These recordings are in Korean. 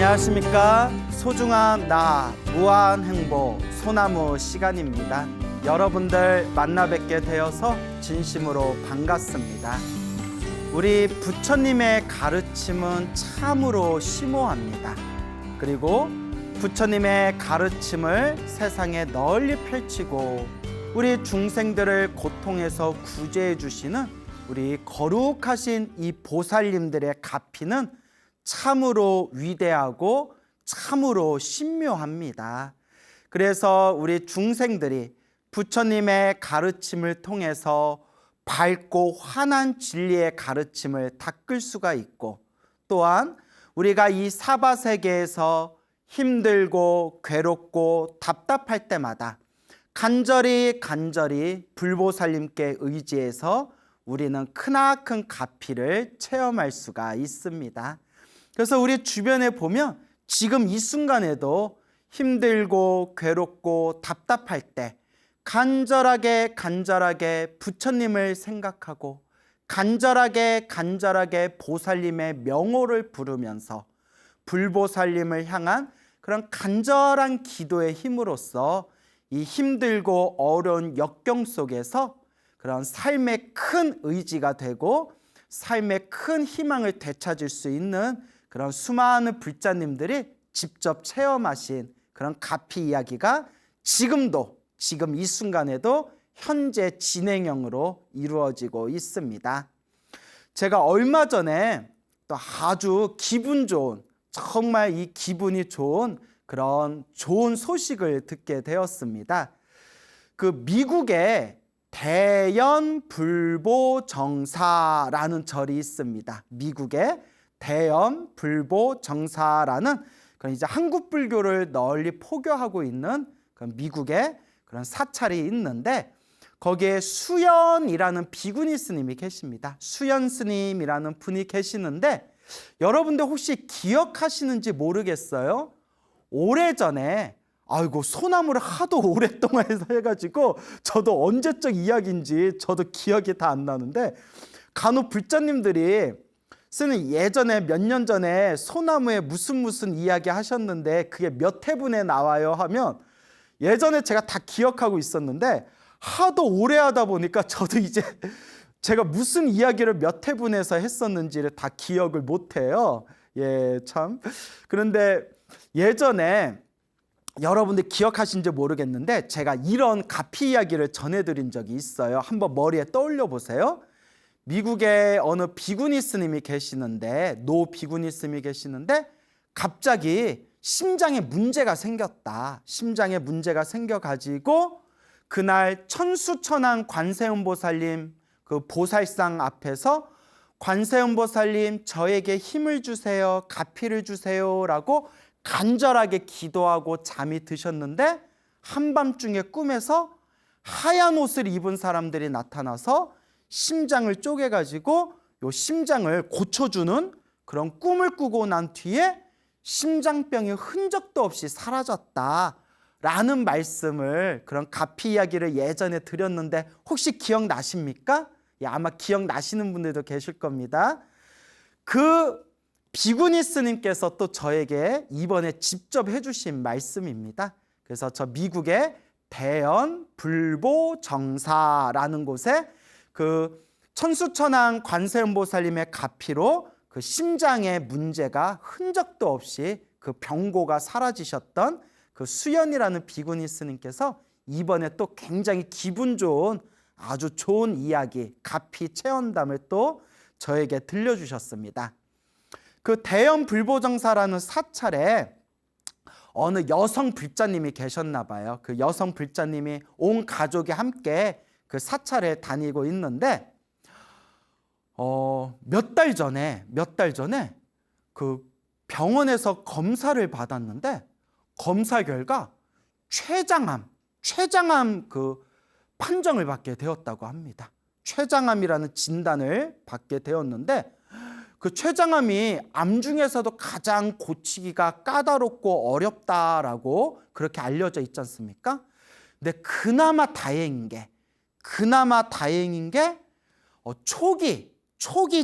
안녕하십니까. 소중한 나 무한 행복 소나무 시간입니다. 여러분들 만나 뵙게 되어서 진심으로 반갑습니다. 우리 부처님의 가르침은 참으로 심오합니다. 그리고 부처님의 가르침을 세상에 널리 펼치고 우리 중생들을 고통에서 구제해 주시는 우리 거룩하신 이 보살님들의 가피는 참으로 위대하고 참으로 신묘합니다. 그래서 우리 중생들이 부처님의 가르침을 통해서 밝고 환한 진리의 가르침을 닦을 수가 있고, 또한 우리가 이 사바세계에서 힘들고 괴롭고 답답할 때마다 간절히 불보살님께 의지해서 우리는 크나큰 가피를 체험할 수가 있습니다. 그래서 우리 주변에 보면 지금 이 순간에도 힘들고 괴롭고 답답할 때 간절하게 부처님을 생각하고 간절하게 보살님의 명호를 부르면서 불보살님을 향한 그런 간절한 기도의 힘으로써 이 힘들고 어려운 역경 속에서 그런 삶의 큰 의지가 되고 삶의 큰 희망을 되찾을 수 있는 그런 수많은 불자님들이 직접 체험하신 그런 가피 이야기가 지금 이 순간에도 현재 진행형으로 이루어지고 있습니다. 제가 얼마 전에 또 아주 기분 좋은, 정말 이 기분이 좋은 그런 좋은 소식을 듣게 되었습니다. 그 미국에 대연불보정사라는 절이 있습니다. 미국에 대연불보정사라는 그런 이제 한국 불교를 널리 포교하고 있는 그런 미국의 그런 사찰이 있는데, 거기에 수연이라는 비구니 스님이 계십니다. 수연 스님이라는 분이 계시는데, 여러분들 혹시 기억하시는지 모르겠어요. 오래전에 소나무를 하도 오랫동안 해가지고 저도 언제적 이야기인지 저도 기억이 다 안 나는데, 간혹 불자님들이 쓰는 예전에 몇 년 전에 소나무에 무슨 이야기 하셨는데 그게 몇 회분에 나와요 하면 예전에 제가 다 기억하고 있었는데, 하도 오래 하다 보니까 저도 이제 제가 무슨 이야기를 몇 회분에서 했었는지를 다 기억을 못해요. 참. 그런데 예전에 여러분들 기억하신지 모르겠는데 제가 이런 가피 이야기를 전해드린 적이 있어요. 한번 머리에 떠올려 보세요. 미국에 어느 비구니 스님이 계시는데, 노 비구니 스님이 계시는데 갑자기 심장에 문제가 생겼다. 심장에 문제가 생겨가지고 그날 천수천왕 관세음보살님 그 보살상 앞에서 관세음보살님 저에게 힘을 주세요, 가피를 주세요 라고 간절하게 기도하고 잠이 드셨는데, 한밤중에 꿈에서 하얀 옷을 입은 사람들이 나타나서 심장을 쪼개가지고 요 심장을 고쳐주는 그런 꿈을 꾸고 난 뒤에 심장병이 흔적도 없이 사라졌다라는 말씀을, 그런 가피 이야기를 예전에 드렸는데 혹시 기억나십니까? 아마 기억나시는 분들도 계실 겁니다. 그 비구니 스님께서 또 저에게 이번에 직접 해주신 말씀입니다. 그래서 저 미국의 대연불보정사라는 곳에 그 천수천왕 관세음보살님의 가피로 그 심장의 문제가 흔적도 없이 그 병고가 사라지셨던 그 수연이라는 비구니 스님께서 이번에 또 굉장히 기분 좋은 아주 좋은 이야기, 가피 체험담을 또 저에게 들려주셨습니다. 그 대연불보정사라는 사찰에 어느 여성 불자님이 계셨나 봐요. 그 여성 불자님이 온 가족이 함께 그 사찰에 다니고 있는데 몇 달 전에 그 병원에서 검사를 받았는데 검사 결과 췌장암 그 판정을 받게 되었다고 합니다. 췌장암이라는 진단을 받게 되었는데, 그 췌장암이 암 중에서도 가장 고치기가 까다롭고 어렵다라고 그렇게 알려져 있지 않습니까? 근데 그나마 다행인 게 초기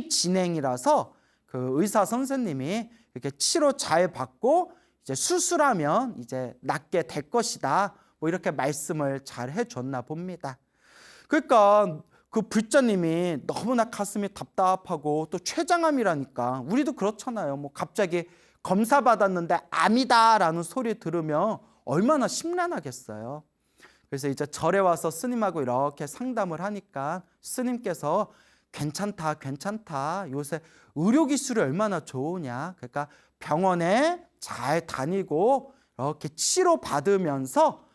진행이라서 그 의사 선생님이 이렇게 치료 잘 받고 이제 수술하면 이제 낫게 될 것이다. 뭐 이렇게 말씀을 잘 해줬나 봅니다. 그러니까 그 불자님이 너무나 가슴이 답답하고 또 췌장암이라니까 우리도 그렇잖아요. 뭐 갑자기 검사 받았는데 암이다라는 소리 들으면 얼마나 심란하겠어요. 그래서 이제 절에 와서 스님하고 이렇게 상담을 하니까 스님께서 괜찮다, 괜찮다. 요새 의료기술이 얼마나 좋으냐. 그러니까 병원에 잘 다니고 이렇게 치료받으면서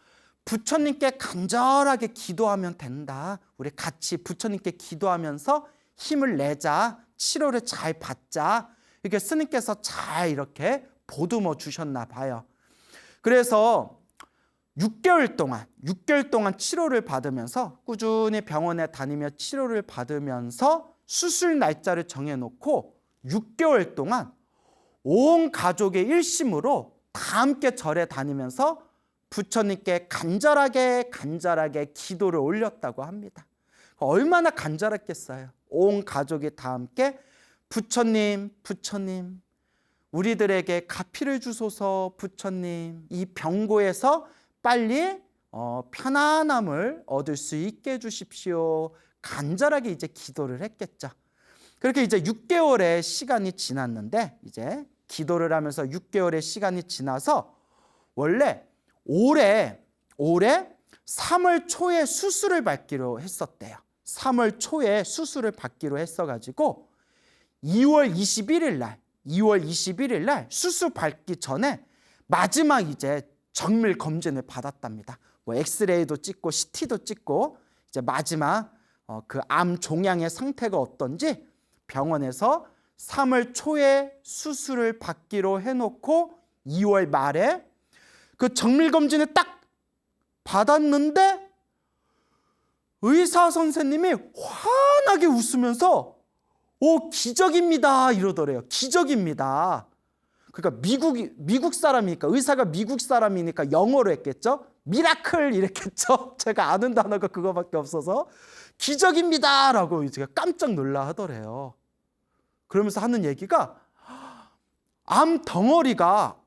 부처님께 간절하게 기도하면 된다. 우리 같이 부처님께 기도하면서 힘을 내자. 치료를 잘 받자. 이렇게 스님께서 잘 이렇게 보듬어 주셨나 봐요. 그래서 6개월 동안 치료를 받으면서 꾸준히 병원에 다니며 치료를 받으면서 수술 날짜를 정해놓고 6개월 동안 온 가족의 일심으로 다 함께 절에 다니면서 부처님께 간절하게 기도를 올렸다고 합니다. 얼마나 간절했겠어요. 온 가족이 다 함께 부처님 우리들에게 가피를 주소서. 부처님 이 병고에서 빨리 편안함을 얻을 수 있게 해주십시오. 간절하게 이제 기도를 했겠죠. 그렇게 이제 6개월의 시간이 지났는데 이제 기도를 하면서 6개월의 시간이 지나서 원래 올해 3월 초에 수술을 받기로 했었대요. 3월 초에 수술을 받기로 했어가지고 2월 21일 날 수술 받기 전에 마지막 이제 정밀 검진을 받았답니다. 뭐 엑스레이도 찍고 CT도 찍고 이제 마지막 그 암 종양의 상태가 어떤지 병원에서 3월 초에 수술을 받기로 해놓고 2월 말에 그 정밀 검진을 딱 받았는데 의사 선생님이 환하게 웃으면서 기적입니다 이러더래요. 기적입니다. 그러니까 미국 사람이니까 의사가 미국 사람이니까 영어로 했겠죠. 미라클 이랬겠죠. 제가 아는 단어가 그거밖에 없어서 기적입니다라고 제가 깜짝 놀라 하더래요. 그러면서 하는 얘기가 암 덩어리가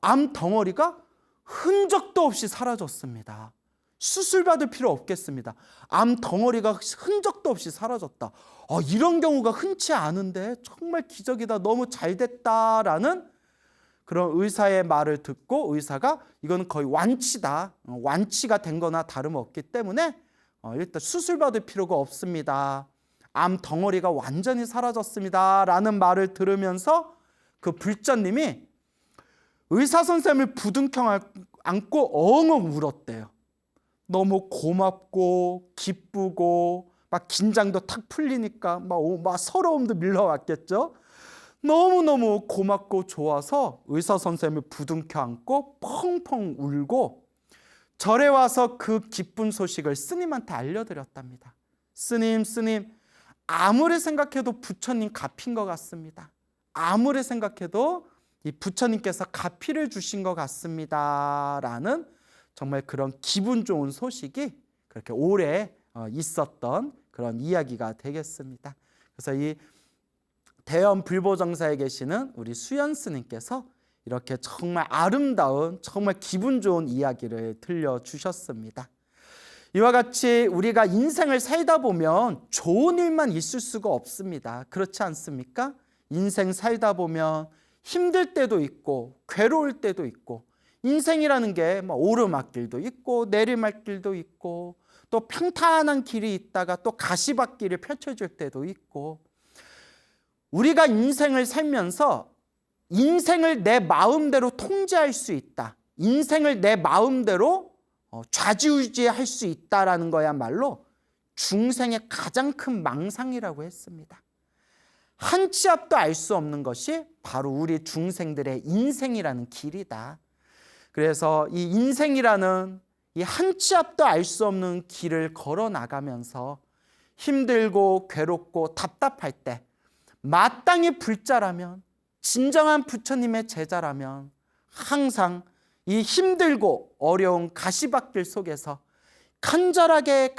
흔적도 없이 사라졌습니다. 수술 받을 필요 없겠습니다. 암 덩어리가 흔적도 없이 사라졌다. 이런 경우가 흔치 않은데 정말 기적이다. 너무 잘 됐다라는 그런 의사의 말을 듣고 의사가 이거는 거의 완치다. 완치가 된 거나 다름없기 때문에 일단 수술 받을 필요가 없습니다. 암 덩어리가 완전히 사라졌습니다. 라는 말을 들으면서 그 불자님이 의사 선생님을 부둥켜 안고 엉엉 울었대요. 너무 고맙고 기쁘고 막 긴장도 탁 풀리니까 막 서러움도 밀려왔겠죠. 너무너무 고맙고 좋아서 의사 선생님을 부둥켜 안고 펑펑 울고 절에 와서 그 기쁜 소식을 스님한테 알려드렸답니다. 스님 아무리 생각해도 부처님 갚인 것 같습니다. 아무리 생각해도 이 부처님께서 가피를 주신 것 같습니다. 라는 정말 그런 기분 좋은 소식이 그렇게 오래 있었던 그런 이야기가 되겠습니다. 그래서 이 대연 불보정사에 계시는 우리 수연 스님께서 이렇게 정말 아름다운 정말 기분 좋은 이야기를 들려주셨습니다. 이와 같이 우리가 인생을 살다 보면 좋은 일만 있을 수가 없습니다. 그렇지 않습니까? 인생 살다 보면 힘들 때도 있고 괴로울 때도 있고 인생이라는 게 오르막길도 있고 내리막길도 있고 또 평탄한 길이 있다가 또 가시밭길이 펼쳐질 때도 있고 우리가 인생을 살면서 인생을 내 마음대로 통제할 수 있다. 인생을 내 마음대로 좌지우지할 수 있다라는 거야말로 중생의 가장 큰 망상이라고 했습니다. 한 치 앞도 알 수 없는 것이 바로 우리 중생들의 인생이라는 길이다. 그래서 이 인생이라는 이 한 치 앞도 알 수 없는 길을 걸어 나가면서 힘들고 괴롭고 답답할 때 마땅히 불자라면 진정한 부처님의 제자라면 항상 이 힘들고 어려운 가시밭길 속에서 간절하게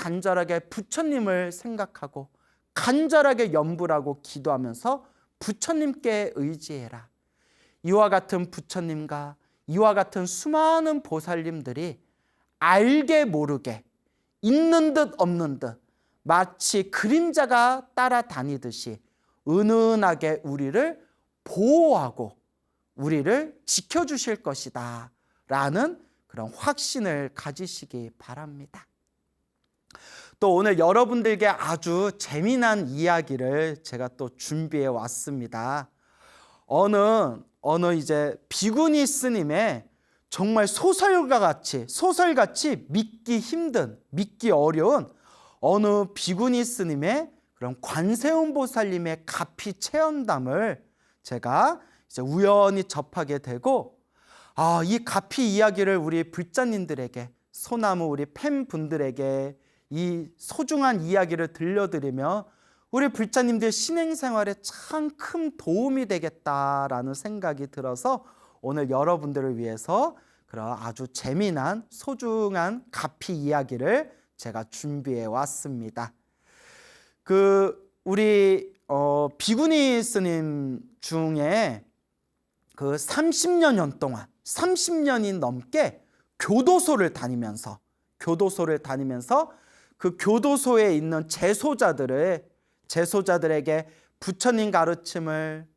부처님을 생각하고 간절하게 염불하고 기도하면서 부처님께 의지해라. 이와 같은 부처님과 이와 같은 수많은 보살님들이 알게 모르게 있는 듯 없는 듯 마치 그림자가 따라다니듯이 은은하게 우리를 보호하고 우리를 지켜주실 것이다 라는 그런 확신을 가지시기 바랍니다. 또 오늘 여러분들께 아주 재미난 이야기를 제가 또 준비해 왔습니다. 어느 이제 비구니 스님의 정말 소설같이 믿기 힘든, 믿기 어려운 어느 비구니 스님의 그런 관세음 보살님의 가피 체험담을 제가 이제 우연히 접하게 되고, 이 가피 이야기를 우리 불자님들에게, 소나무 우리 팬분들에게 이 소중한 이야기를 들려드리며 우리 불자님들 신행생활에 참 큰 도움이 되겠다라는 생각이 들어서 오늘 여러분들을 위해서 그런 아주 재미난 소중한 가피 이야기를 제가 준비해 왔습니다. 우리 비구니 스님 중에 30년이 넘게 교도소를 다니면서 그 교도소에 있는 제소자들에게 부처님 가르침을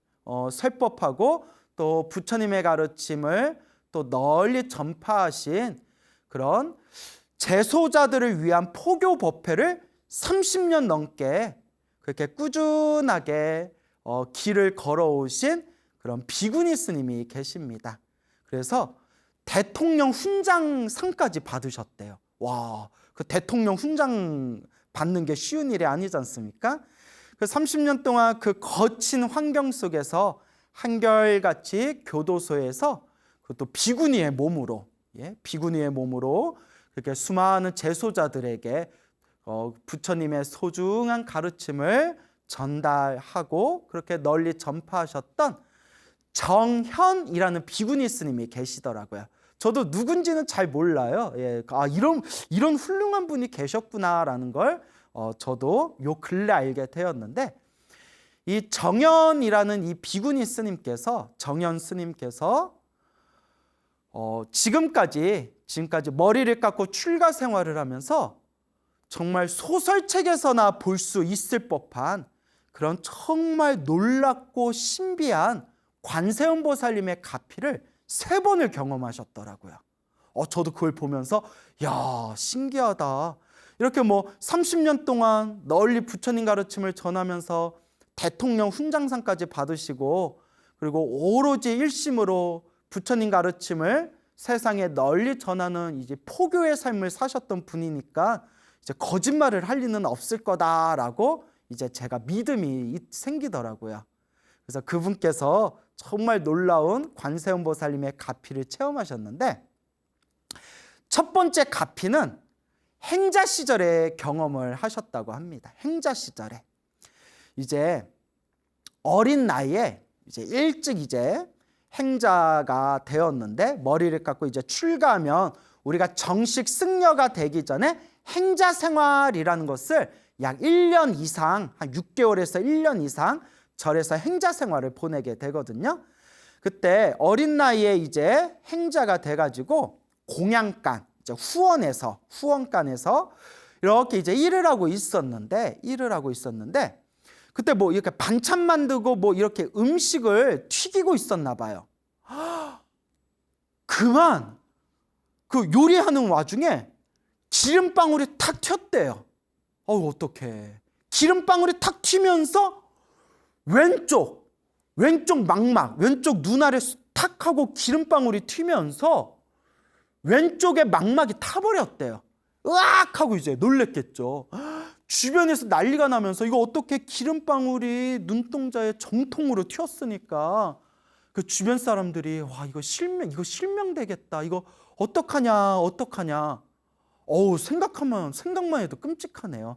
설법하고 또 부처님의 가르침을 또 널리 전파하신 그런 제소자들을 위한 포교 법회를 30년 넘게 그렇게 꾸준하게 길을 걸어오신 그런 비구니 스님이 계십니다. 그래서 대통령 훈장상까지 받으셨대요. 와, 그 대통령 훈장 받는 게 쉬운 일이 아니지 않습니까? 그 30년 동안 그 거친 환경 속에서 한결같이 교도소에서 그것도 비구니의 몸으로 그렇게 수많은 제소자들에게 부처님의 소중한 가르침을 전달하고 그렇게 널리 전파하셨던 정현이라는 비구니 스님이 계시더라고요. 저도 누군지는 잘 몰라요. 이런 훌륭한 분이 계셨구나라는 걸 저도 요 근래 알게 되었는데, 이 정현이라는 이 비구니 스님께서 지금까지 머리를 깎고 출가 생활을 하면서 정말 소설책에서나 볼 수 있을 법한 그런 정말 놀랍고 신비한 관세음 보살님의 가피를 3번을 경험하셨더라고요. 저도 그걸 보면서 야, 신기하다. 이렇게 30년 동안 널리 부처님 가르침을 전하면서 대통령 훈장상까지 받으시고 그리고 오로지 일심으로 부처님 가르침을 세상에 널리 전하는 이제 포교의 삶을 사셨던 분이니까 이제 거짓말을 할 리는 없을 거다라고 이제 제가 믿음이 생기더라고요. 그래서 그분께서 정말 놀라운 관세음 보살님의 가피를 체험하셨는데, 첫 번째 가피는 행자 시절에 경험을 하셨다고 합니다. 행자 시절에 이제 어린 나이에 이제 일찍 이제 행자가 되었는데, 머리를 깎고 이제 출가하면 우리가 정식 승려가 되기 전에 행자 생활이라는 것을 약 1년 이상, 한 6개월에서 1년 이상 절에서 행자 생활을 보내게 되거든요. 그때 어린 나이에 이제 행자가 돼가지고 공양간, 이제 후원간에서 이렇게 이제 일을 하고 있었는데 그때 이렇게 반찬 만들고 이렇게 음식을 튀기고 있었나 봐요. 그만 그 요리하는 와중에 기름방울이 탁 튀었대요. 어떡해. 기름방울이 탁 튀면서 왼쪽 망막, 왼쪽 눈알에 탁 하고 기름방울이 튀면서 왼쪽에 망막이 타버렸대요. 으악 하고 이제 놀랬겠죠. 주변에서 난리가 나면서 이거 어떻게 기름방울이 눈동자에 정통으로 튀었으니까 그 주변 사람들이 와, 이거 실명되겠다. 이거 어떡하냐. 생각만 해도 끔찍하네요.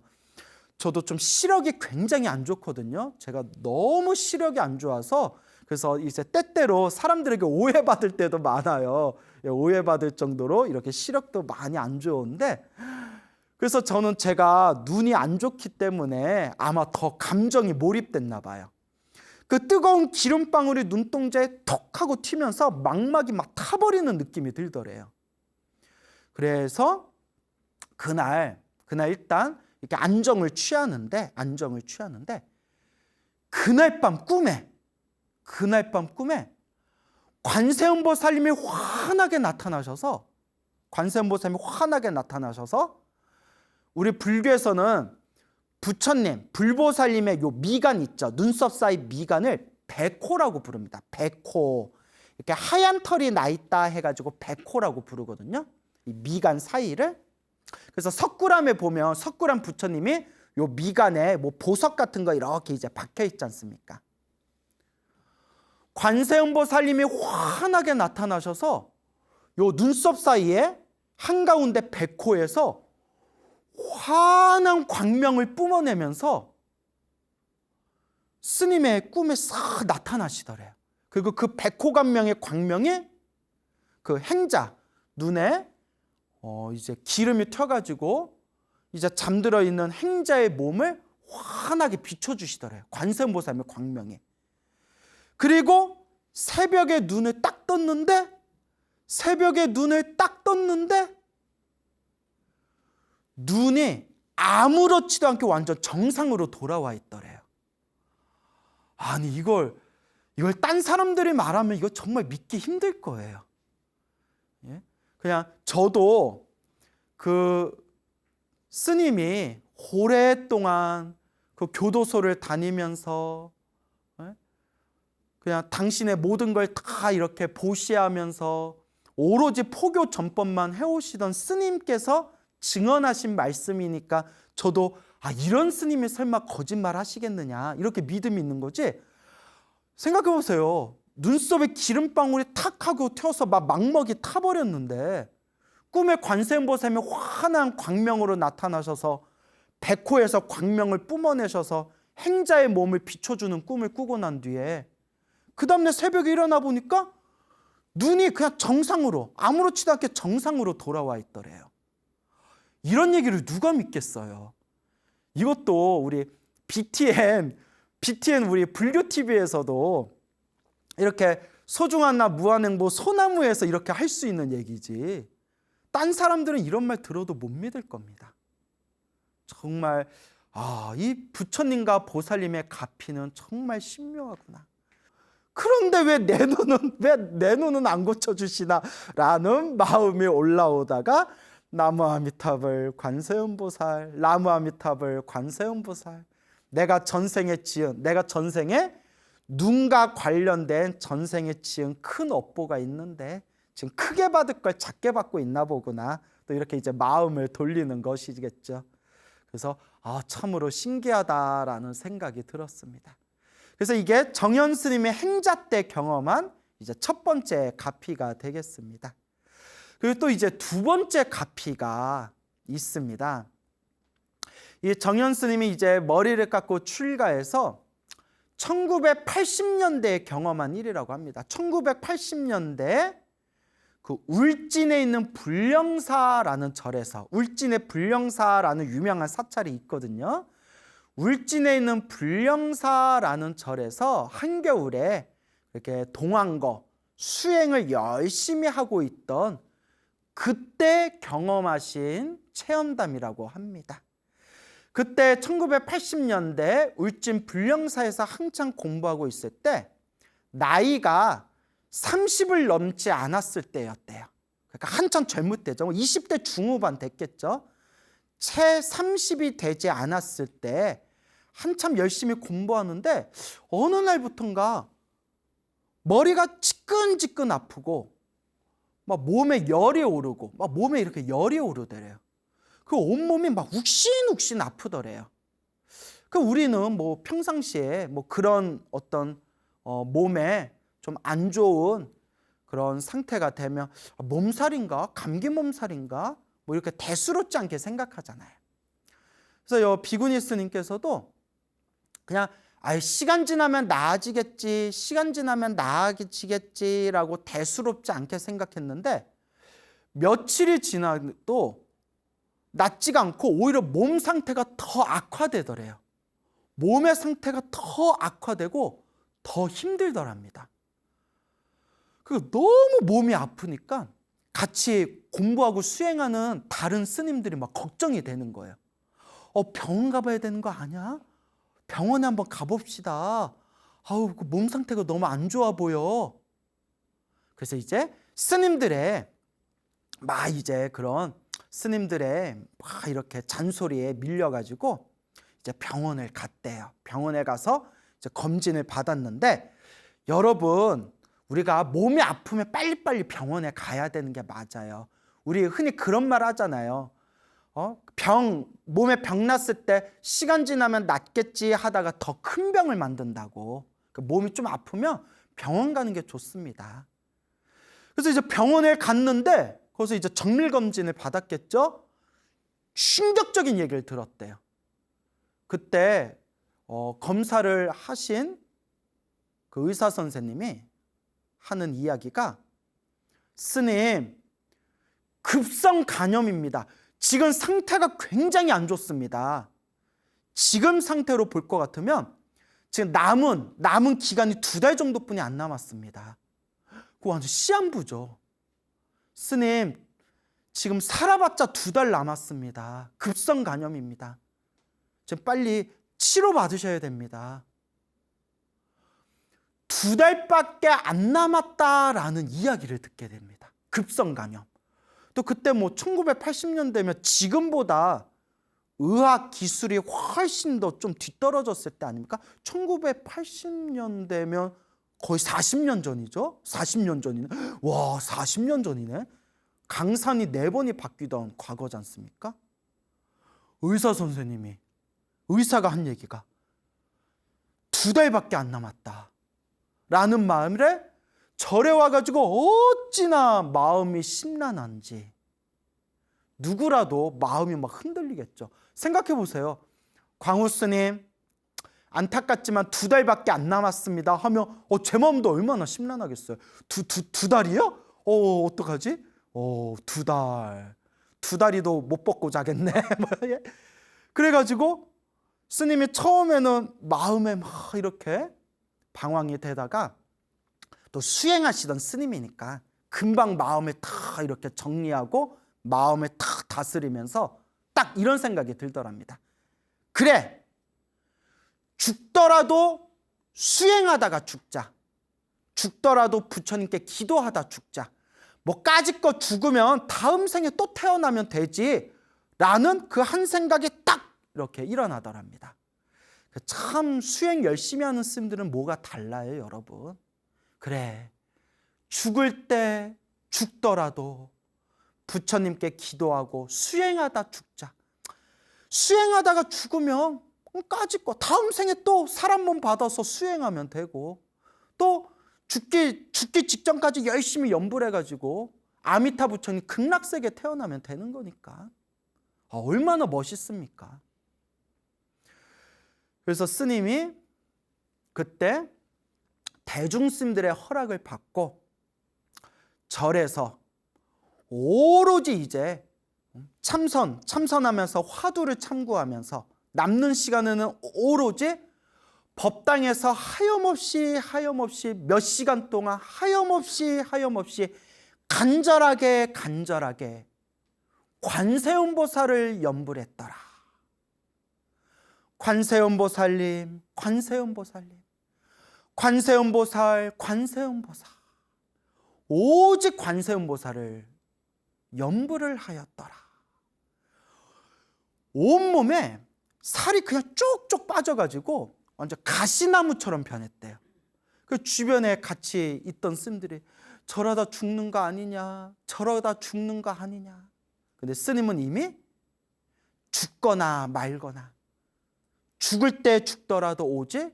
저도 좀 시력이 굉장히 안 좋거든요. 제가 너무 시력이 안 좋아서 그래서 이제 때때로 사람들에게 오해받을 때도 많아요. 오해받을 정도로 이렇게 시력도 많이 안 좋은데, 그래서 저는 제가 눈이 안 좋기 때문에 아마 더 감정이 몰입됐나 봐요. 그 뜨거운 기름방울이 눈동자에 톡 하고 튀면서 망막이 막 타버리는 느낌이 들더래요. 그래서 그날 일단 이렇게 안정을 취하는데 그날 밤 꿈에 관세음보살님이 환하게 나타나셔서 우리 불교에서는 부처님, 불보살님의 요 미간 있죠. 눈썹 사이 미간을 백호라고 부릅니다. 백호. 이렇게 하얀 털이 나 있다 해가지고 백호라고 부르거든요. 이 미간 사이를. 그래서 석굴암에 보면 석굴암 부처님이 요 미간에 뭐 보석 같은 거 이렇게 이제 박혀 있지 않습니까? 관세음보살님이 환하게 나타나셔서 요 눈썹 사이에 한가운데 백호에서 환한 광명을 뿜어내면서 스님의 꿈에 싹 나타나시더래요. 그리고 그 백호광명의 광명이 그 행자 눈에 이제 기름이 튀어가지고 이제 잠들어 있는 행자의 몸을 환하게 비춰주시더래요. 관세음보살님의 광명이. 그리고 새벽에 눈을 딱 떴는데 눈이 아무렇지도 않게 완전 정상으로 돌아와 있더래요. 아니 이걸 딴 사람들이 말하면 이거 정말 믿기 힘들 거예요. 예? 그냥 저도 그 스님이 오랫동안 그 교도소를 다니면서 그냥 당신의 모든 걸 다 이렇게 보시하면서 오로지 포교 전법만 해오시던 스님께서 증언하신 말씀이니까 저도 이런 스님이 설마 거짓말 하시겠느냐 이렇게 믿음이 있는 거지. 생각해 보세요. 눈썹에 기름방울이 탁 하고 튀어서 막 망먹이 타버렸는데 꿈에 관세음보살님이 환한 광명으로 나타나셔서 백호에서 광명을 뿜어내셔서 행자의 몸을 비춰주는 꿈을 꾸고 난 뒤에 그 다음날 새벽에 일어나 보니까 눈이 그냥 정상으로 아무렇지도 않게 정상으로 돌아와 있더래요. 이런 얘기를 누가 믿겠어요? 이것도 우리 BTN 우리 불교TV에서도 이렇게 소중한 나 무한행보 소나무에서 이렇게 할 수 있는 얘기지. 딴 사람들은 이런 말 들어도 못 믿을 겁니다. 정말 이 부처님과 보살님의 가피는 정말 신묘하구나. 그런데 왜 내 눈은 안 고쳐주시나 라는 마음이 올라오다가 나무 아미타불 관세음보살, 나무 아미타불 관세음보살. 내가 전생에 눈과 관련된 전생에 지은 큰 업보가 있는데 지금 크게 받을 걸 작게 받고 있나 보구나. 또 이렇게 이제 마음을 돌리는 것이겠죠. 그래서 참으로 신기하다라는 생각이 들었습니다. 그래서 이게 정현 스님의 행자 때 경험한 이제 첫 번째 가피가 되겠습니다. 그리고 또 이제 두 번째 가피가 있습니다. 이 정현 스님이 이제 머리를 깎고 출가해서 1980년대에 경험한 일이라고 합니다. 1980년대 그 울진에 있는 불령사라는 절에서, 울진의 불령사라는 유명한 사찰이 있거든요. 울진에 있는 불령사라는 절에서 한겨울에 이렇게 동안거 수행을 열심히 하고 있던 그때 경험하신 체험담이라고 합니다. 그때 1980년대 울진 불령사에서 한창 공부하고 있을 때 나이가 30을 넘지 않았을 때였대요. 그러니까 한참 젊을 때죠. 20대 중후반 됐겠죠. 채 30이 되지 않았을 때 한참 열심히 공부하는데 어느 날부턴가 머리가 지끈지끈 아프고 막 몸에 열이 오르고 막 몸에 이렇게 열이 오르더래요. 그 온몸이 막 욱신욱신 아프더래요. 그 우리는 뭐 평상시에 뭐 그런 어떤 몸에 좀 안 좋은 그런 상태가 되면 몸살인가 감기 몸살인가 뭐 이렇게 대수롭지 않게 생각하잖아요. 그래서 비구니 스님께서도 그냥 시간 지나면 나아지겠지, 시간 지나면 나아지겠지라고 대수롭지 않게 생각했는데 며칠이 지나도 낫지가 않고 오히려 몸 상태가 더 악화되더래요. 몸의 상태가 더 악화되고 더 힘들더랍니다. 그 너무 몸이 아프니까 같이 공부하고 수행하는 다른 스님들이 막 걱정이 되는 거예요. 병원 가봐야 되는 거 아니야? 병원에 한번 가봅시다. 아우, 그 몸 상태가 너무 안 좋아 보여. 그래서 이제 스님들의 막 이제 그런 스님들의 막 이렇게 잔소리에 밀려가지고 이제 병원을 갔대요. 병원에 가서 이제 검진을 받았는데, 여러분, 우리가 몸이 아프면 빨리빨리 병원에 가야 되는 게 맞아요. 우리 흔히 그런 말 하잖아요. 몸에 병 났을 때 시간 지나면 낫겠지 하다가 더 큰 병을 만든다고. 몸이 좀 아프면 병원 가는 게 좋습니다. 그래서 이제 병원에 갔는데 거기서 이제 정밀 검진을 받았겠죠. 충격적인 얘기를 들었대요. 그때 검사를 하신 그 의사 선생님이 하는 이야기가, 스님, 급성 간염입니다. 지금 상태가 굉장히 안 좋습니다. 지금 상태로 볼 것 같으면 지금 남은 기간이 2달 정도뿐이 안 남았습니다. 그거 완전 시한부죠. 스님, 지금 살아봤자 2달 남았습니다. 급성 간염입니다. 지금 빨리 치료 받으셔야 됩니다. 2달밖에 안 남았다라는 이야기를 듣게 됩니다. 급성 간염. 또 그때 1980년대면 지금보다 의학 기술이 훨씬 더 좀 뒤떨어졌을 때 아닙니까? 1980년대면 거의 40년 전이죠? 40년 전이네. 와, 40년 전이네. 강산이 4번이 바뀌던 과거지 않습니까? 의사 선생님이, 의사가 한 얘기가 2달밖에 안 남았다 라는 마음에 절에 와가지고 어찌나 마음이 심란한지. 누구라도 마음이 막 흔들리겠죠. 생각해 보세요. 광우 스님, 안타깝지만 2달밖에 안 남았습니다 하면 제 마음도 얼마나 심란하겠어요. 두 달이요? 어떡하지? 2달. 2달이도 못 벗고 자겠네. 그래가지고 스님이 처음에는 마음에 막 이렇게 방황이 되다가, 또 수행하시던 스님이니까 금방 마음에 탁 이렇게 정리하고 마음에 탁 다스리면서 딱 이런 생각이 들더랍니다. 그래, 죽더라도 수행하다가 죽자. 죽더라도 부처님께 기도하다 죽자. 까짓거 죽으면 다음 생에 또 태어나면 되지 라는 그 한 생각이 딱 이렇게 일어나더랍니다. 참 수행 열심히 하는 스님들은 뭐가 달라요, 여러분. 그래, 죽을 때 죽더라도 부처님께 기도하고 수행하다 죽자. 수행하다가 죽으면 까짓거 다음 생에 또 사람 몸 받아서 수행하면 되고, 또 죽기 직전까지 열심히 염불해가지고 아미타 부처님 극락세계 태어나면 되는 거니까. 얼마나 멋있습니까? 그래서 스님이 그때 대중스님들의 허락을 받고 절에서 오로지 이제 참선하면서 화두를 참고하면서 남는 시간에는 오로지 법당에서 하염없이 몇 시간 동안 하염없이 간절하게 관세음보살을 염불했더라. 관세음보살님, 오직 관세음보살을 염불을 하였더라. 온몸에 살이 그냥 쪽쪽 빠져가지고 완전 가시나무처럼 변했대요. 그 주변에 같이 있던 스님들이 저러다 죽는 거 아니냐, 근데 스님은 이미 죽거나 말거나, 죽을 때 죽더라도 오직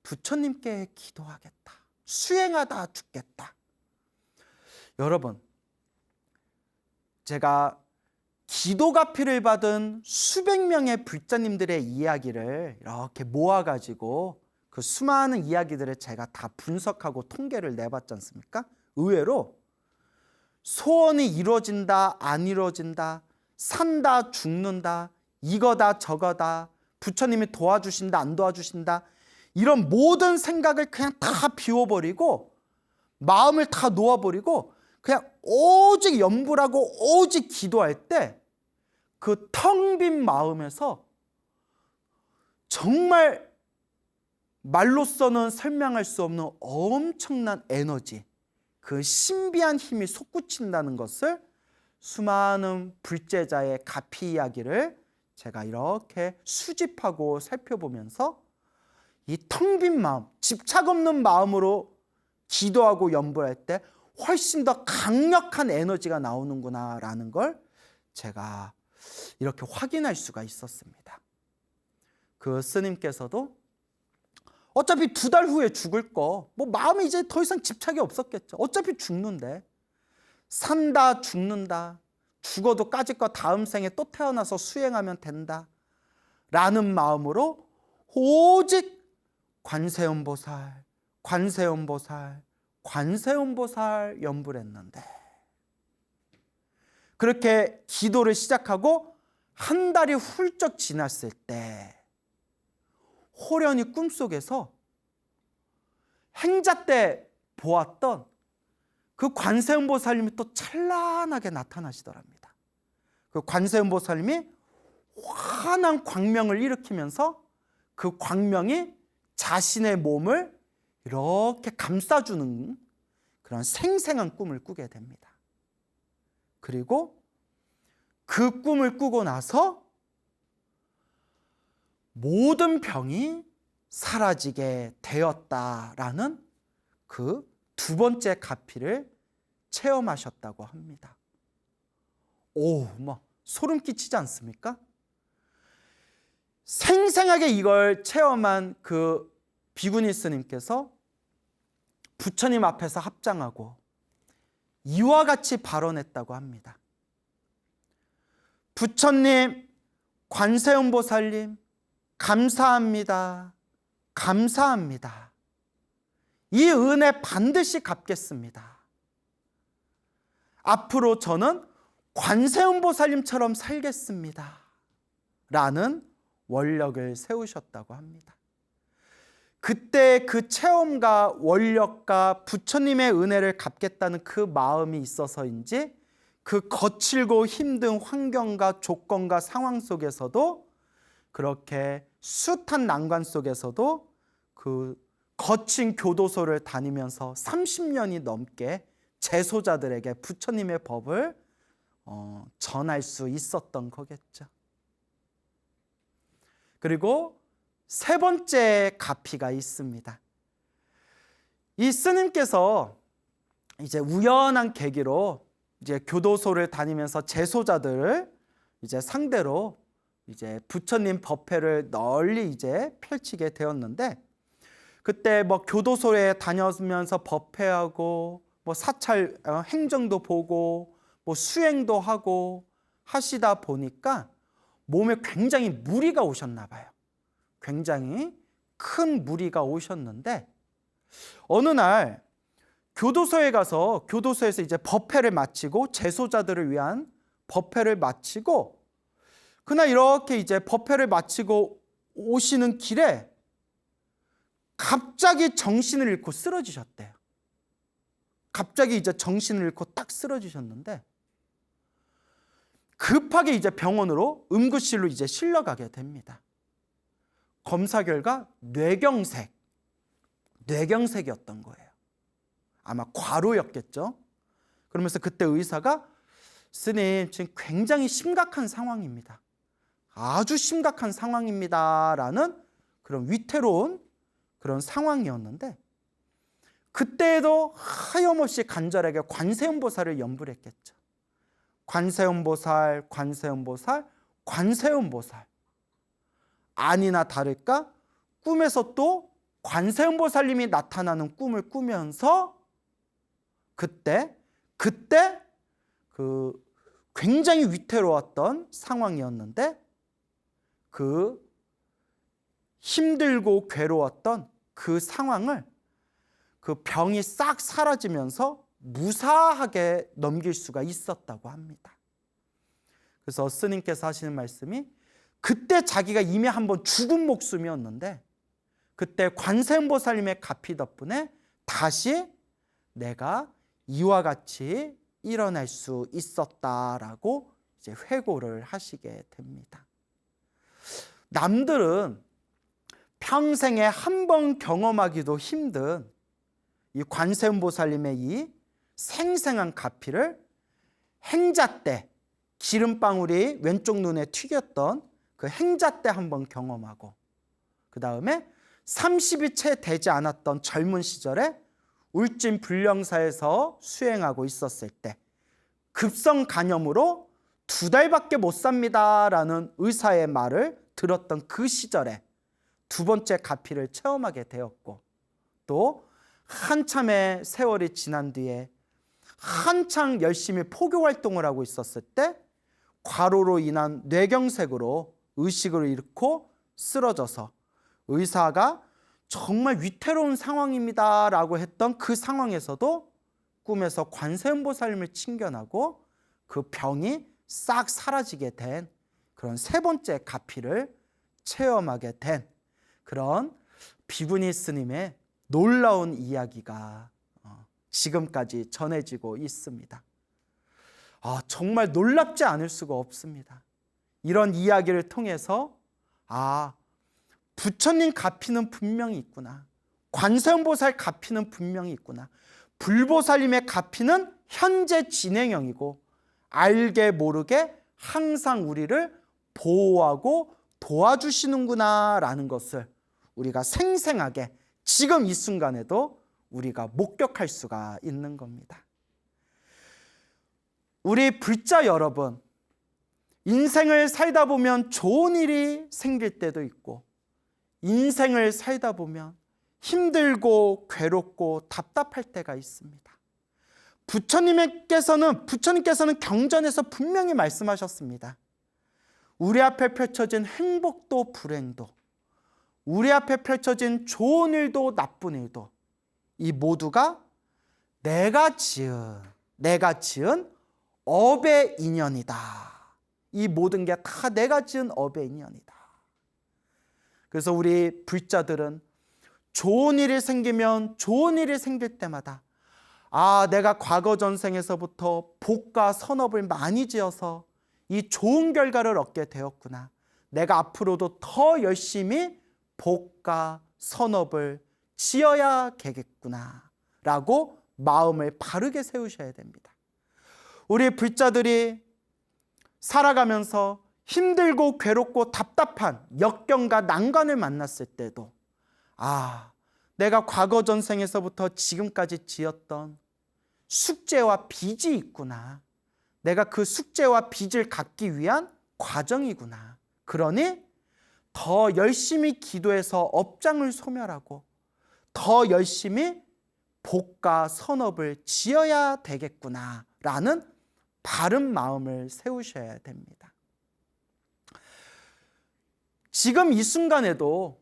부처님께 기도하겠다, 수행하다 죽겠다. 여러분, 제가 기도가피를 받은 수백 명의 불자님들의 이야기를 이렇게 모아가지고 그 수많은 이야기들을 제가 다 분석하고 통계를 내봤지 않습니까? 의외로 소원이 이루어진다, 안 이루어진다, 산다, 죽는다, 이거다, 저거다, 부처님이 도와주신다, 안 도와주신다, 이런 모든 생각을 그냥 다 비워버리고 마음을 다 놓아버리고 그냥 오직 염불하고 오직 기도할 때 그 텅 빈 마음에서 정말 말로서는 설명할 수 없는 엄청난 에너지, 그 신비한 힘이 솟구친다는 것을 수많은 불제자의 가피 이야기를 제가 이렇게 수집하고 살펴보면서 이 텅 빈 마음, 집착 없는 마음으로 기도하고 염불할 때 훨씬 더 강력한 에너지가 나오는구나라는 걸 제가 이렇게 확인할 수가 있었습니다. 그 스님께서도 어차피 2달 후에 죽을 거, 뭐 마음에 이제 더 이상 집착이 없었겠죠. 어차피 죽는데, 산다 죽는다, 죽어도 까짓 거 다음 생에 또 태어나서 수행하면 된다 라는 마음으로 오직 관세음보살, 관세음보살, 관세음보살 염불했는데, 그렇게 기도를 시작하고 한 달이 훌쩍 지났을 때 호련히 꿈속에서 행자 때 보았던 그 관세음보살님이 또 찬란하게 나타나시더랍니다. 그 관세음보살님이 환한 광명을 일으키면서 그 광명이 자신의 몸을 이렇게 감싸주는 그런 생생한 꿈을 꾸게 됩니다. 그리고 그 꿈을 꾸고 나서 모든 병이 사라지게 되었다라는 그 2번째 가피를 체험하셨다고 합니다. 오, 막 소름 끼치지 않습니까? 생생하게 이걸 체험한 그 비구니 스님께서 부처님 앞에서 합장하고 이와 같이 발언했다고 합니다. 부처님, 관세음보살님, 감사합니다. 감사합니다. 이 은혜 반드시 갚겠습니다. 앞으로 저는 관세음보살님처럼 살겠습니다. 라는 원력을 세우셨다고 합니다. 그때 그 체험과 원력과 부처님의 은혜를 갚겠다는 그 마음이 있어서인지 그 거칠고 힘든 환경과 조건과 상황 속에서도, 그렇게 숱한 난관 속에서도 그 거친 교도소를 다니면서 30년이 넘게 재소자들에게 부처님의 법을 전할 수 있었던 거겠죠. 그리고 3번째 가피가 있습니다. 이 스님께서 이제 우연한 계기로 이제 교도소를 다니면서 재소자들을 이제 상대로 이제 부처님 법회를 널리 이제 펼치게 되었는데, 그때 뭐 교도소에 다니면서 법회하고 뭐 사찰 행정도 보고 뭐 수행도 하고 하시다 보니까 몸에 굉장히 무리가 오셨나 봐요. 굉장히 큰 무리가 오셨는데, 어느 날 교도소에 가서 교도소에서 이제 법회를 마치고 재소자들을 위한 법회를 마치고, 그날 이렇게 이제 법회를 마치고 오시는 길에 갑자기 정신을 잃고 쓰러지셨대요. 갑자기 이제 정신을 잃고 딱 쓰러지셨는데, 급하게 이제 병원으로 응급실로 이제 실려가게 됩니다. 검사 결과 뇌경색이었던 거예요. 아마 과로였겠죠. 그러면서 그때 의사가 스님, 지금 굉장히 심각한 상황입니다. 아주 심각한 상황입니다. 라는 그런 위태로운 그런 상황이었는데, 그때에도 하염없이 간절하게 관세음보살을 염불했겠죠. 관세음보살, 관세음보살, 관세음보살. 아니나 다를까 꿈에서 또 관세음보살님이 나타나는 꿈을 꾸면서 그때 그 굉장히 위태로웠던 상황이었는데, 그 힘들고 괴로웠던 그 상황을 그 병이 싹 사라지면서 무사하게 넘길 수가 있었다고 합니다. 그래서 스님께서 하시는 말씀이, 그때 자기가 이미 한번 죽은 목숨이었는데 그때 관세음보살님의 가피 덕분에 다시 내가 이와 같이 일어날 수 있었다라고 이제 회고를 하시게 됩니다. 남들은 평생에 한 번 경험하기도 힘든 이 관세음보살님의 이 생생한 가피를 행자 때 기름방울이 왼쪽 눈에 튀겼던 그 행자 때 한번 경험하고, 그 다음에 30이 채 되지 않았던 젊은 시절에 울진 불령사에서 수행하고 있었을 때 급성 간염으로 2달밖에 못 삽니다 라는 의사의 말을 들었던 그 시절에 두 번째 가피를 체험하게 되었고, 또 한참의 세월이 지난 뒤에 한창 열심히 포교 활동을 하고 있었을 때 과로로 인한 뇌경색으로 의식을 잃고 쓰러져서 의사가 정말 위태로운 상황입니다 라고 했던 그 상황에서도 꿈에서 관세음보살님을 칭견하고 그 병이 싹 사라지게 된 그런 세 번째 가피를 체험하게 된 그런 비구니 스님의 놀라운 이야기가 지금까지 전해지고 있습니다. 정말 놀랍지 않을 수가 없습니다. 이런 이야기를 통해서 부처님 가피는 분명히 있구나, 관세음보살 가피는 분명히 있구나, 불보살님의 가피는 현재 진행형이고 알게 모르게 항상 우리를 보호하고 도와주시는구나 라는 것을 우리가 생생하게 지금 이 순간에도 우리가 목격할 수가 있는 겁니다. 우리 불자 여러분, 인생을 살다 보면 좋은 일이 생길 때도 있고 인생을 살다 보면 힘들고 괴롭고 답답할 때가 있습니다. 부처님께서는 경전에서 분명히 말씀하셨습니다. 우리 앞에 펼쳐진 행복도 불행도, 우리 앞에 펼쳐진 좋은 일도 나쁜 일도 이 모두가 내가 지은 업의 인연이다. 이 모든 게 다 내가 지은 업의 인연이다. 그래서 우리 불자들은 좋은 일이 생기면 좋은 일이 생길 때마다 내가 과거 전생에서부터 복과 선업을 많이 지어서 이 좋은 결과를 얻게 되었구나. 내가 앞으로도 더 열심히 복과 선업을 지어야겠구나 라고 마음을 바르게 세우셔야 됩니다. 우리 불자들이 살아가면서 힘들고 괴롭고 답답한 역경과 난관을 만났을 때도 내가 과거 전생에서부터 지금까지 지었던 숙제와 빚이 있구나. 내가 그 숙제와 빚을 갚기 위한 과정이구나. 그러니 더 열심히 기도해서 업장을 소멸하고 더 열심히 복과 선업을 지어야 되겠구나 라는 바른 마음을 세우셔야 됩니다. 지금 이 순간에도,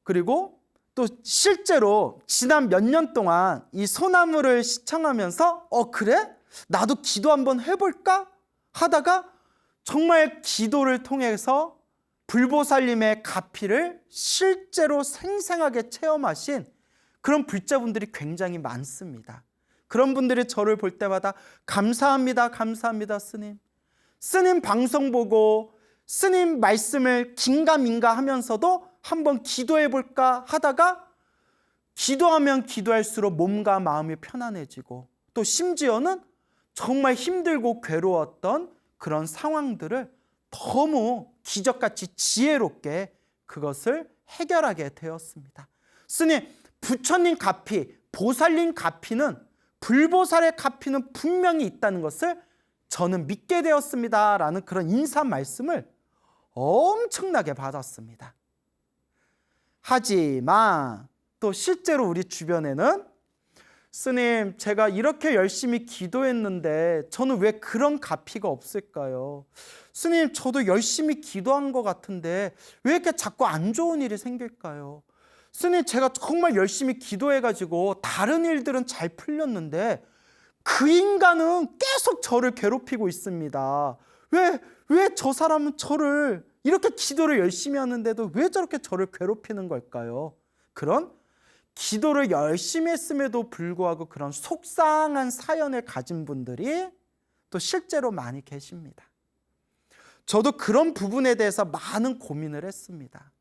그리고 또 실제로 지난 몇 년 동안 이 소나무를 시청하면서 그래? 나도 기도 한번 해볼까? 하다가 정말 기도를 통해서 불보살님의 가피를 실제로 생생하게 체험하신 그런 불자분들이 굉장히 많습니다. 그런 분들이 저를 볼 때마다 감사합니다, 감사합니다, 스님. 스님 방송 보고 스님 말씀을 긴가민가 하면서도 한번 기도해 볼까 하다가 기도하면 기도할수록 몸과 마음이 편안해지고 또 심지어는 정말 힘들고 괴로웠던 그런 상황들을 너무 기적같이 지혜롭게 그것을 해결하게 되었습니다. 스님, 부처님 가피, 보살님 가피는, 불보살의 가피는 분명히 있다는 것을 저는 믿게 되었습니다 라는 그런 인사 말씀을 엄청나게 받았습니다. 하지만 또 실제로 우리 주변에는 스님, 제가 이렇게 열심히 기도했는데 저는 왜 그런 가피가 없을까요? 스님, 저도 열심히 기도한 것 같은데 왜 이렇게 자꾸 안 좋은 일이 생길까요? 스님, 제가 정말 열심히 기도해가지고 다른 일들은 잘 풀렸는데 그 인간은 계속 저를 괴롭히고 있습니다. 왜 저 사람은 저를 이렇게 기도를 열심히 하는데도 왜 저렇게 저를 괴롭히는 걸까요? 그런 기도를 열심히 했음에도 불구하고 그런 속상한 사연을 가진 분들이 또 실제로 많이 계십니다. 저도 그런 부분에 대해서 많은 고민을 했습니다.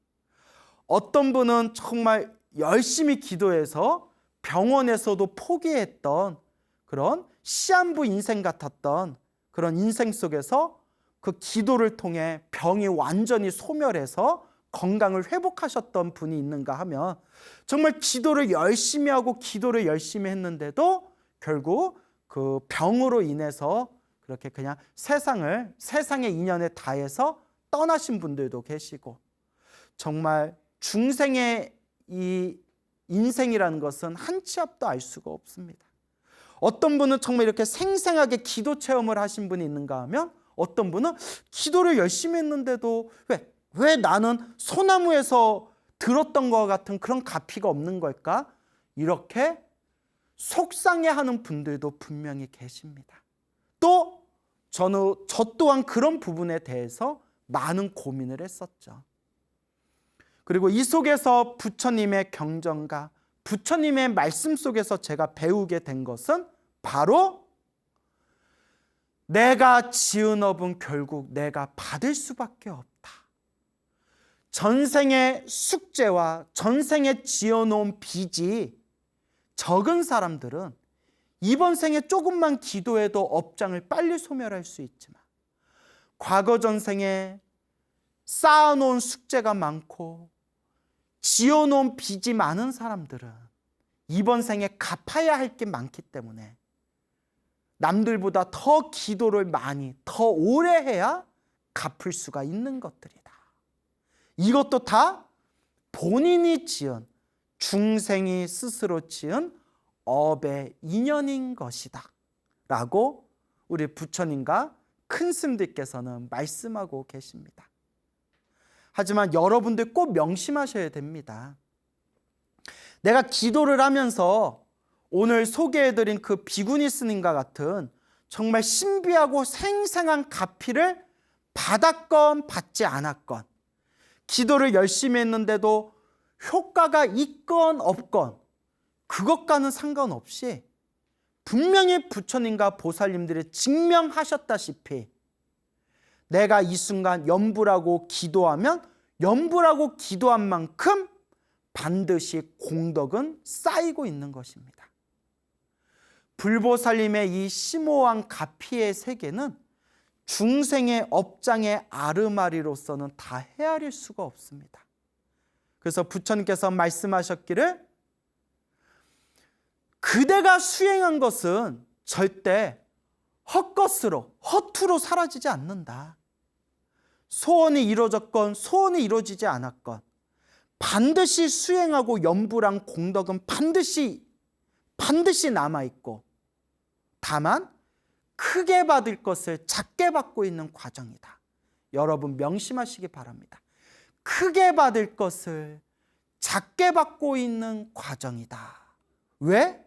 어떤 분은 정말 열심히 기도해서 병원에서도 포기했던 그런 시한부 인생 같았던 그런 인생 속에서 그 기도를 통해 병이 완전히 소멸해서 건강을 회복하셨던 분이 있는가 하면 정말 기도를 열심히 하고 기도를 열심히 했는데도 결국 그 병으로 인해서 그렇게 그냥 세상의 인연에 다해서 떠나신 분들도 계시고, 정말 중생의 이 인생이라는 것은 한 치 앞도 알 수가 없습니다. 어떤 분은 정말 이렇게 생생하게 기도 체험을 하신 분이 있는가 하면 어떤 분은 기도를 열심히 했는데도 왜 나는 소나무에서 들었던 것 같은 그런 가피가 없는 걸까? 이렇게 속상해하는 분들도 분명히 계십니다. 또 저 또한 그런 부분에 대해서 많은 고민을 했었죠. 그리고 이 속에서 부처님의 경전과 부처님의 말씀 속에서 제가 배우게 된 것은 바로 내가 지은 업은 결국 내가 받을 수밖에 없다. 전생의 숙제와 전생에 지어놓은 빚이 적은 사람들은 이번 생에 조금만 기도해도 업장을 빨리 소멸할 수 있지만, 과거 전생에 쌓아놓은 숙제가 많고 지어놓은 빚이 많은 사람들은 이번 생에 갚아야 할 게 많기 때문에 남들보다 더 기도를 많이 더 오래 해야 갚을 수가 있는 것들이다. 이것도 다 본인이 지은, 중생이 스스로 지은 업의 인연인 것이다 라고 우리 부처님과 큰 스님들께서는 말씀하고 계십니다. 하지만 여러분들 꼭 명심하셔야 됩니다. 내가 기도를 하면서 오늘 소개해드린 그 비구니 스님과 같은 정말 신비하고 생생한 가피를 받았건 받지 않았건, 기도를 열심히 했는데도 효과가 있건 없건 그것과는 상관없이 분명히 부처님과 보살님들이 증명하셨다시피 내가 이 순간 염불하고 기도하면 염불하고 기도한 만큼 반드시 공덕은 쌓이고 있는 것입니다. 불보살님의 이 심오한 가피의 세계는 중생의 업장의 아르마리로서는 다 헤아릴 수가 없습니다. 그래서 부처님께서 말씀하셨기를 그대가 수행한 것은 절대 헛것으로 허투루 사라지지 않는다. 소원이 이루어졌건 소원이 이루어지지 않았건 반드시 수행하고 염불한 공덕은 반드시 남아있고, 다만 크게 받을 것을 작게 받고 있는 과정이다. 여러분 명심하시기 바랍니다. 크게 받을 것을 작게 받고 있는 과정이다. 왜?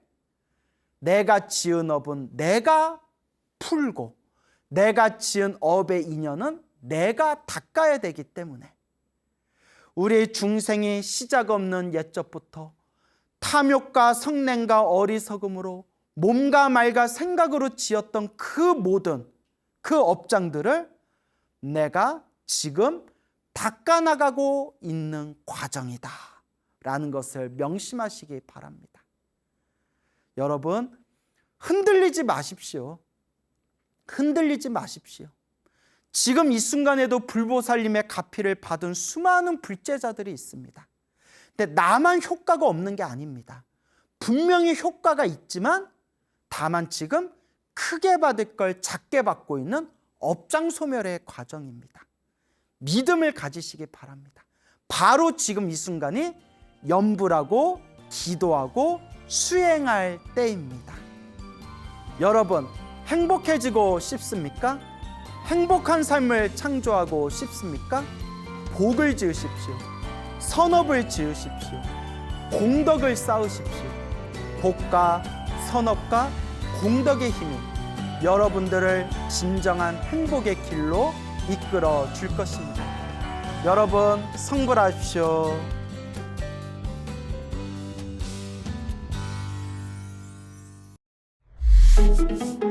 내가 지은 업은 내가 풀고 내가 지은 업의 인연은 내가 닦아야 되기 때문에 우리 중생이 시작 없는 옛적부터 탐욕과 성냄과 어리석음으로 몸과 말과 생각으로 지었던 그 모든 그 업장들을 내가 지금 닦아나가고 있는 과정이다 라는 것을 명심하시기 바랍니다. 여러분 흔들리지 마십시오. 흔들리지 마십시오. 지금 이 순간에도 불보살님의 가피를 받은 수많은 불제자들이 있습니다. 근데 나만 효과가 없는 게 아닙니다. 분명히 효과가 있지만 다만 지금 크게 받을 걸 작게 받고 있는 업장 소멸의 과정입니다. 믿음을 가지시기 바랍니다. 바로 지금 이 순간이 염불하고 기도하고 수행할 때입니다. 여러분 행복해지고 싶습니까? 행복한 삶을 창조하고 싶습니까? 복을 지으십시오. 선업을 지으십시오. 공덕을 쌓으십시오. 복과 선업과 공덕의 힘이 여러분들을 진정한 행복의 길로 이끌어 줄 것입니다. 여러분 성불하십시오. 네.